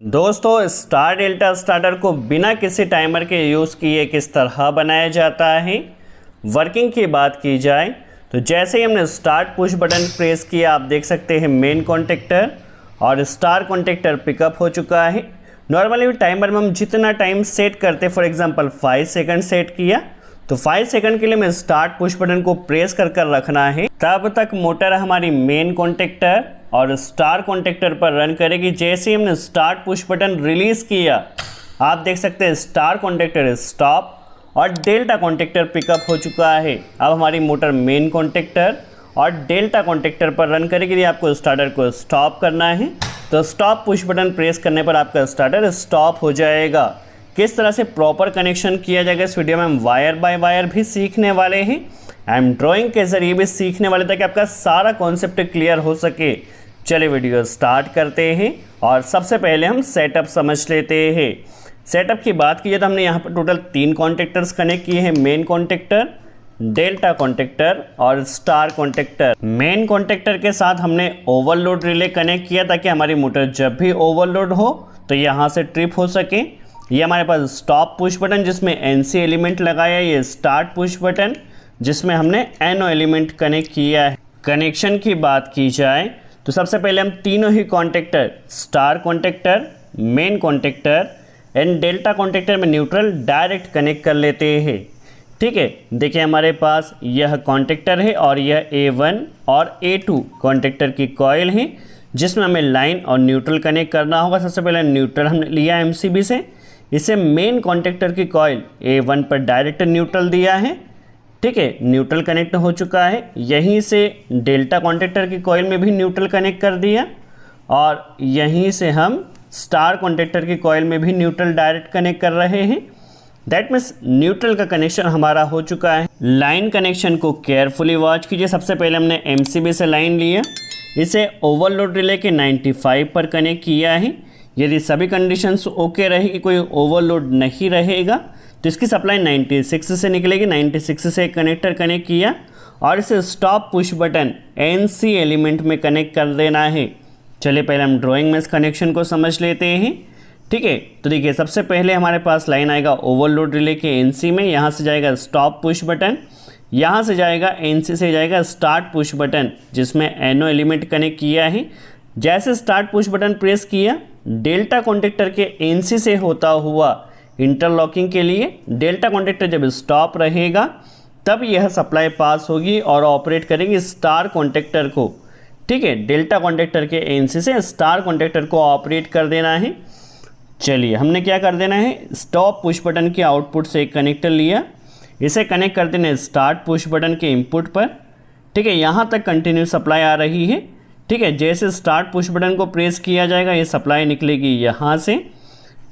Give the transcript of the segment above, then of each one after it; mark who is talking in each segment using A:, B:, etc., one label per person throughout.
A: दोस्तों star delta starter को बिना किसी टाइमर के यूज़ किए किस तरह बनाया जाता है। वर्किंग की बात की जाए तो जैसे ही हमने स्टार्ट पुश बटन प्रेस किया आप देख सकते हैं मेन कॉन्टेक्टर और स्टार कॉन्टेक्टर पिकअप हो चुका है। नॉर्मली टाइमर में हम जितना टाइम सेट करते फॉर एग्जांपल 5 सेकंड सेट किया तो 5 सेकंड के लिए हमें स्टार्ट पुश बटन को प्रेस कर रखना है। तब तक मोटर हमारी मेन कॉन्टेक्टर और स्टार कॉन्टेक्टर पर रन करेगी। जैसे ही हमने स्टार्ट पुश बटन रिलीज किया आप देख सकते हैं स्टार कॉन्टेक्टर स्टॉप और डेल्टा कॉन्टेक्टर पिकअप हो चुका है। अब हमारी मोटर मेन कॉन्टेक्टर और डेल्टा कॉन्टेक्टर पर रन करेगी। यदि आपको स्टार्टर को स्टॉप करना है तो स्टॉप पुश बटन प्रेस करने पर आपका स्टार्टर स्टॉप हो जाएगा। किस तरह से प्रॉपर कनेक्शन किया जाएगा इस वीडियो में हम वायर बाय वायर भी सीखने वाले हैं। एंड ड्राइंग के जरिए भी सीखने वाले ताकि आपका सारा कॉन्सेप्ट क्लियर हो सके। चलिए वीडियो स्टार्ट करते हैं और सबसे पहले हम सेटअप समझ लेते हैं। सेटअप की बात कीजिए तो हमने यहाँ पर टोटल 3 कॉन्टेक्टर्स कनेक्ट किए हैं, मेन कॉन्टेक्टर, डेल्टा कॉन्टेक्टर और स्टार कॉन्टेक्टर। मेन कॉन्टेक्टर के साथ हमने ओवरलोड रिले कनेक्ट किया ताकि हमारी मोटर जब भी ओवरलोड हो तो यहाँ से ट्रिप हो सके। ये हमारे पास स्टॉप पुश बटन जिसमें NC एलिमेंट लगाया, ये स्टार्ट पुश बटन जिसमें हमने NO एलिमेंट कनेक्ट किया है। कनेक्शन की बात की जाए तो सबसे पहले हम तीनों ही contactor star contactor, main contactor and delta contactor में न्यूट्रल डायरेक्ट कनेक्ट कर लेते हैं। ठीक है, देखिए हमारे पास यह कॉन्टेक्टर है और यह A1 और A2 कॉन्टेक्टर की कॉइल है जिसमें हमें लाइन और न्यूट्रल कनेक्ट करना होगा। सबसे पहले न्यूट्रल हमने लिया MCB से, इसे मेन कॉन्टेक्टर की कॉइल A1 पर डायरेक्ट न्यूट्रल दिया है। ठीक है, न्यूट्रल कनेक्ट हो चुका है। यहीं से डेल्टा कॉन्टेक्टर की कॉइल में भी न्यूट्रल कनेक्ट कर दिया और यहीं से हम स्टार कॉन्टेक्टर की कॉइल में भी न्यूट्रल डायरेक्ट कनेक्ट कर रहे हैं। दैट मीन्स न्यूट्रल का कनेक्शन हमारा हो चुका है। लाइन कनेक्शन को केयरफुली वॉच कीजिए। सबसे पहले हमने MCB से लाइन लिया, इसे ओवरलोड रिले के 95 पर कनेक्ट किया है। यदि सभी कंडीशंस ओके रहेगी, कोई ओवरलोड नहीं रहेगा तो इसकी सप्लाई 96 से निकलेगी। 96 से एक कनेक्टर कनेक्ट किया और इसे stop push button NC element में कनेक्ट कर देना है। चलिए पहले हम ड्राइंग में इस कनेक्शन को समझ लेते हैं। ठीक है, तो देखिए सबसे पहले हमारे पास लाइन आएगा ओवरलोड रिले के NC में, यहाँ से जाएगा स्टॉप पुश बटन, यहाँ से जाएगा NC से जाएगा स्टार्ट पुश बटन जिसमें NO एलिमेंट कनेक्ट किया है। जैसे स्टार्ट पुश बटन प्रेस किया डेल्टा कॉन्टेक्टर के NC से होता हुआ इंटरलॉकिंग के लिए डेल्टा कॉन्टेक्टर जब स्टॉप रहेगा तब यह सप्लाई पास होगी और ऑपरेट करेगी स्टार कॉन्टेक्टर को। ठीक है, डेल्टा कॉन्टेक्टर के NC से स्टार कॉन्टेक्टर को ऑपरेट कर देना है। चलिए हमने क्या कर देना है, स्टॉप पुश बटन के आउटपुट से एक कनेक्टर लिया, इसे कनेक्ट कर देना है स्टार्ट पुश बटन के इनपुट पर। ठीक है, यहाँ तक कंटिन्यू सप्लाई आ रही है। ठीक है, जैसे स्टार्ट पुश बटन को प्रेस किया जाएगा ये सप्लाई निकलेगी यहाँ से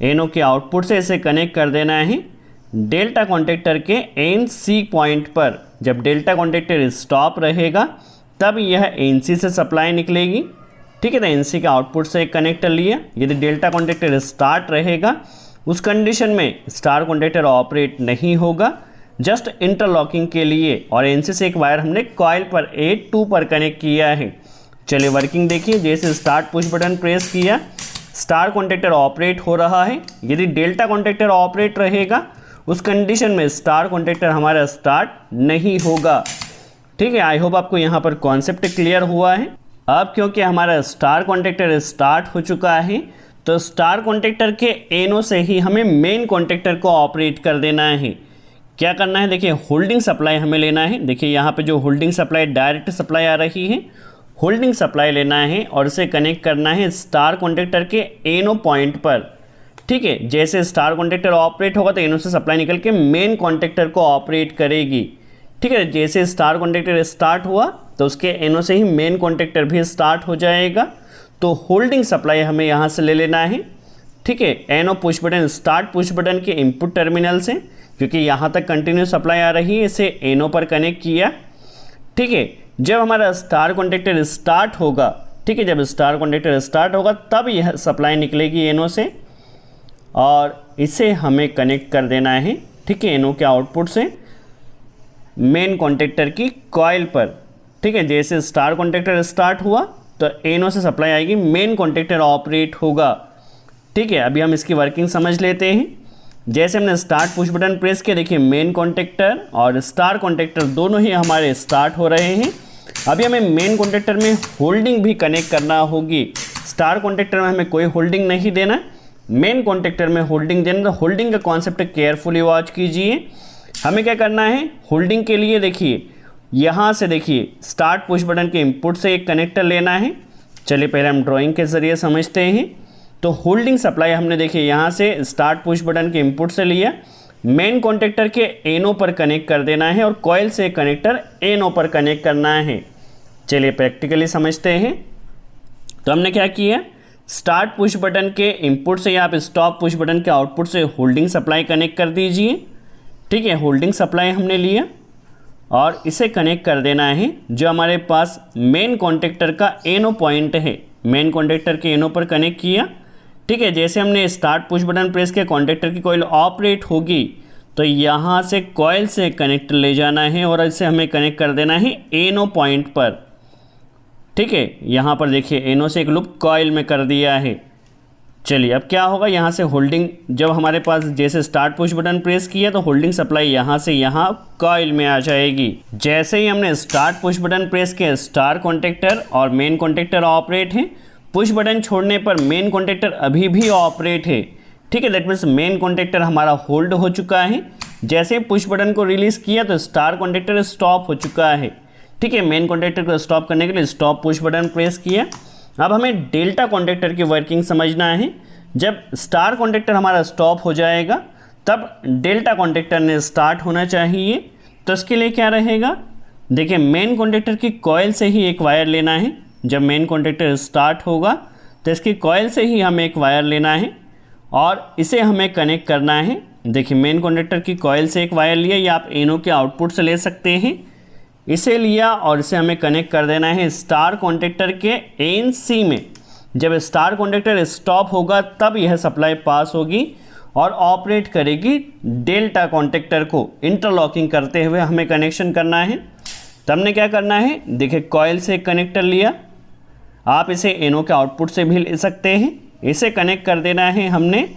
A: NO के आउटपुट से, इसे कनेक्ट कर देना है डेल्टा कॉन्टेक्टर के NC पॉइंट पर। जब डेल्टा कॉन्टेक्टर स्टॉप रहेगा तब यह NC से सप्लाई निकलेगी। ठीक है, तो NC के आउटपुट से एक कनेक्टर लिया, यदि डेल्टा कॉन्टेक्टर स्टार्ट रहेगा उस कंडीशन में स्टार कॉन्टेक्टर ऑपरेट नहीं होगा, जस्ट इंटरलॉकिंग के लिए। और NC से एक वायर हमने कॉइल पर A2 पर कनेक्ट किया है। चलिए वर्किंग देखिए, जैसे स्टार्ट पुश बटन प्रेस किया स्टार कॉन्टेक्टर ऑपरेट हो रहा है। यदि डेल्टा कॉन्टेक्टर ऑपरेट रहेगा उस कंडीशन में स्टार कॉन्टेक्टर हमारा स्टार्ट नहीं होगा। ठीक है, आई होप आपको यहाँ पर कॉन्सेप्ट क्लियर हुआ है। अब क्योंकि हमारा स्टार कॉन्टेक्टर स्टार्ट हो चुका है तो स्टार कॉन्टेक्टर के NO से ही हमें मेन कॉन्टेक्टर को ऑपरेट कर देना है। क्या करना है, देखिए होल्डिंग सप्लाई हमें लेना है। देखिए यहाँ पे जो होल्डिंग सप्लाई डायरेक्ट सप्लाई आ रही है, होल्डिंग सप्लाई लेना है और इसे कनेक्ट करना है स्टार कॉन्टेक्टर के NO पॉइंट पर। ठीक है, जैसे स्टार कॉन्टेक्टर ऑपरेट होगा तो NO से सप्लाई निकल के मेन कॉन्टेक्टर को ऑपरेट करेगी। ठीक है, जैसे स्टार कॉन्टेक्टर स्टार्ट हुआ तो उसके NO से ही मेन कॉन्टेक्टर भी स्टार्ट हो जाएगा। तो होल्डिंग सप्लाई हमें यहाँ से ले लेना है। ठीक है, NO push button start push button के इनपुट टर्मिनल से, क्योंकि यहाँ तक कंटिन्यू सप्लाई आ रही है, इसे NO पर कनेक्ट किया। ठीक है, जब हमारा स्टार कॉन्टेक्टर स्टार्ट होगा, ठीक है, जब स्टार कॉन्टेक्टर स्टार्ट होगा तब यह सप्लाई निकलेगी NO से और इसे हमें कनेक्ट कर देना है। ठीक है, NO के आउटपुट से मेन कॉन्टेक्टर की कॉइल पर। ठीक है, जैसे स्टार कॉन्टेक्टर स्टार्ट हुआ तो NO से सप्लाई आएगी, मेन कॉन्टेक्टर ऑपरेट होगा। ठीक है, अभी हम इसकी वर्किंग समझ लेते हैं। जैसे हमने स्टार्ट पुश बटन प्रेस किया, देखिए मेन कॉन्टेक्टर और स्टार कॉन्टेक्टर दोनों ही हमारे स्टार्ट हो रहे हैं। अभी हमें मेन कॉन्टेक्टर में होल्डिंग भी कनेक्ट करना होगी। स्टार कॉन्टेक्टर में हमें कोई होल्डिंग नहीं देना, मेन कॉन्टेक्टर में होल्डिंग देना। तो होल्डिंग का कॉन्सेप्ट केयरफुली वॉच कीजिए। हमें क्या करना है, होल्डिंग के लिए देखिए यहाँ से देखिए स्टार्ट पुश बटन के इनपुट से एक कनेक्टर लेना है। चलिए पहले हम ड्राइंग के ज़रिए समझते हैं। तो होल्डिंग सप्लाई हमने देखिए यहाँ से स्टार्ट पुश बटन के इनपुट से लिया, मेन कॉन्टेक्टर के एनो पर कनेक्ट कर देना है और कॉइल से कनेक्टर एनो पर कनेक्ट करना है। चलिए प्रैक्टिकली समझते हैं। तो हमने क्या किया, स्टार्ट पुश बटन के इनपुट से या आप स्टॉप पुश बटन के आउटपुट से होल्डिंग सप्लाई कनेक्ट कर दीजिए। ठीक है, होल्डिंग सप्लाई हमने लिया और इसे कनेक्ट कर देना है जो हमारे पास मेन कॉन्टेक्टर का एनो पॉइंट है। मेन कॉन्टेक्टर के एनो पर कनेक्ट किया। ठीक है, जैसे हमने स्टार्ट पुश बटन प्रेस किया, कॉन्टेक्टर की कॉइल ऑपरेट होगी तो यहाँ से कॉइल से कनेक्टर ले जाना है और इसे हमें कनेक्ट कर देना है एनो पॉइंट पर। ठीक है, यहाँ पर देखिए एनो से एक लूप कॉइल में कर दिया है। चलिए अब क्या होगा, यहाँ से होल्डिंग जब हमारे पास जैसे स्टार्ट पुश बटन प्रेस किया तो होल्डिंग सप्लाई यहाँ से यहाँ कॉइल में आ जाएगी। जैसे ही हमने स्टार्ट पुश बटन प्रेस किया, स्टार कॉन्टेक्टर और मेन कॉन्टेक्टर ऑपरेट है। पुश बटन छोड़ने पर मेन कॉन्टेक्टर अभी भी ऑपरेट है। ठीक है, दैट मीन्स मेन कॉन्टेक्टर हमारा होल्ड हो चुका है। जैसे पुश बटन को रिलीज़ किया तो स्टार कॉन्टेक्टर स्टॉप हो चुका है। ठीक है, मेन कॉन्टेक्टर को स्टॉप करने के लिए स्टॉप पुश बटन प्रेस किया। अब हमें डेल्टा कॉन्टेक्टर की वर्किंग समझना है। जब स्टार कॉन्टेक्टर हमारा स्टॉप हो जाएगा तब डेल्टा कॉन्टेक्टर ने स्टार्ट होना चाहिए। तो इसके लिए क्या रहेगा, देखिए मेन कॉन्टेक्टर की कॉइल से ही एक वायर लेना है। जब मेन कॉन्टेक्टर स्टार्ट होगा तो इसकी कॉइल से ही हमें एक वायर लेना है और इसे हमें कनेक्ट करना है। देखिए मेन कॉन्टेक्टर की कॉइल से एक वायर लिया, या आप एनो के आउटपुट से ले सकते हैं। इसे लिया और इसे हमें कनेक्ट कर देना है स्टार कॉन्टेक्टर के एनसी में। जब स्टार कॉन्टेक्टर स्टॉप होगा तब यह सप्लाई पास होगी और ऑपरेट करेगी डेल्टा कॉन्टेक्टर को इंटरलॉकिंग करते हुए हमें कनेक्शन करना है। तब हमने क्या करना है, देखिए कॉइल से एक कनेक्टर लिया, आप इसे एनो के आउटपुट से भी ले सकते हैं। इसे कनेक्ट कर देना है हमने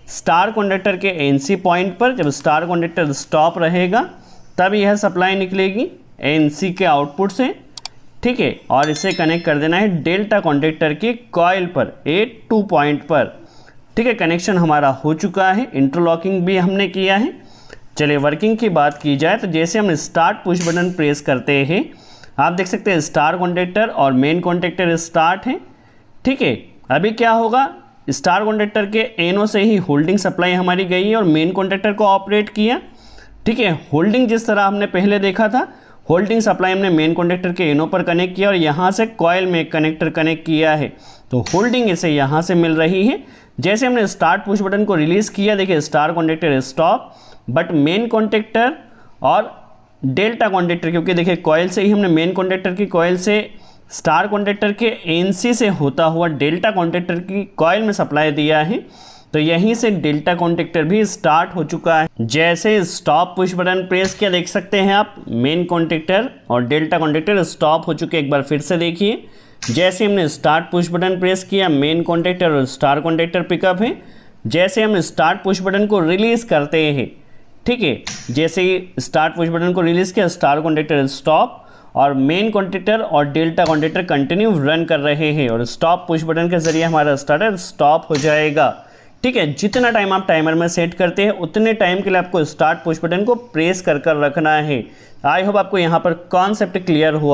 A: स्टार कॉन्टेक्टर के एनसी पॉइंट पर। जब स्टार कॉन्टेक्टर स्टॉप रहेगा तब यह सप्लाई निकलेगी एनसी के आउटपुट से। ठीक है, और इसे कनेक्ट कर देना है डेल्टा कॉन्टेक्टर की कॉइल पर A2 पॉइंट पर। ठीक है, कनेक्शन हमारा हो चुका है, इंटरलॉकिंग भी हमने किया है। चलिए वर्किंग की बात की जाए तो जैसे हम स्टार्ट पुश बटन प्रेस करते हैं, आप देख सकते हैं स्टार कॉन्टेक्टर और मेन कॉन्टेक्टर स्टार्ट है। ठीक है, अभी क्या होगा, स्टार कॉन्टेक्टर के एनो से ही होल्डिंग सप्लाई हमारी गई है और मेन कॉन्टेक्टर को ऑपरेट किया। ठीक है, होल्डिंग जिस तरह हमने पहले देखा था, होल्डिंग सप्लाई हमने मेन कॉन्टेक्टर के एनो पर कनेक्ट किया और यहाँ से कॉइल में कनेक्टर कनेक्ट किया है। तो होल्डिंग इसे यहाँ से मिल रही है। जैसे हमने स्टार्ट पुश बटन को रिलीज़ किया, देखिए star contactor stop, but main contactor और डेल्टा कॉन्टेक्टर, क्योंकि देखिए कॉइल से ही हमने मेन कॉन्टेक्टर की कॉइल से स्टार कॉन्टेक्टर के एनसी से होता हुआ डेल्टा कॉन्टेक्टर की कॉइल में सप्लाई दिया है, तो यहीं से डेल्टा कॉन्टेक्टर भी स्टार्ट हो चुका है। जैसे स्टॉप पुश बटन प्रेस किया, देख सकते हैं आप मेन कॉन्टेक्टर और डेल्टा कॉन्टेक्टर स्टॉप हो चुके। एक बार फिर से देखिए, जैसे हमने स्टार्ट पुश बटन प्रेस किया, मेन कॉन्टेक्टर और स्टार कॉन्टेक्टर पिकअप है। जैसे हम स्टार्ट पुश बटन को रिलीज़ करते हैं, ठीक है, जैसे ही स्टार्ट पुश बटन को रिलीज़ किया, स्टार कॉन्टेक्टर स्टॉप और मेन कॉन्टेक्टर और डेल्टा कॉन्टेक्टर कंटिन्यू रन कर रहे हैं और स्टॉप पुश बटन के ज़रिए हमारा स्टार्टर स्टॉप हो जाएगा। ठीक है, जितना टाइम आप टाइमर में सेट करते हैं उतने टाइम के लिए आपको स्टार्ट पुश बटन को प्रेस कर रखना है। आई होप आपको यहाँ पर कॉन्सेप्ट क्लियर हुआ।